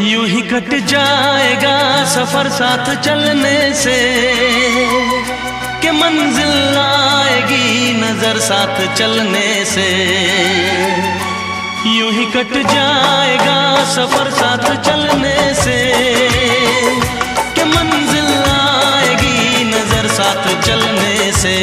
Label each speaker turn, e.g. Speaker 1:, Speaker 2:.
Speaker 1: यूं ही कट जाएगा सफर साथ चलने से, कि मंजिल आएगी नजर साथ चलने से। यूं ही कट जाएगा सफर साथ चलने से, कि मंजिल आएगी नजर साथ चलने से।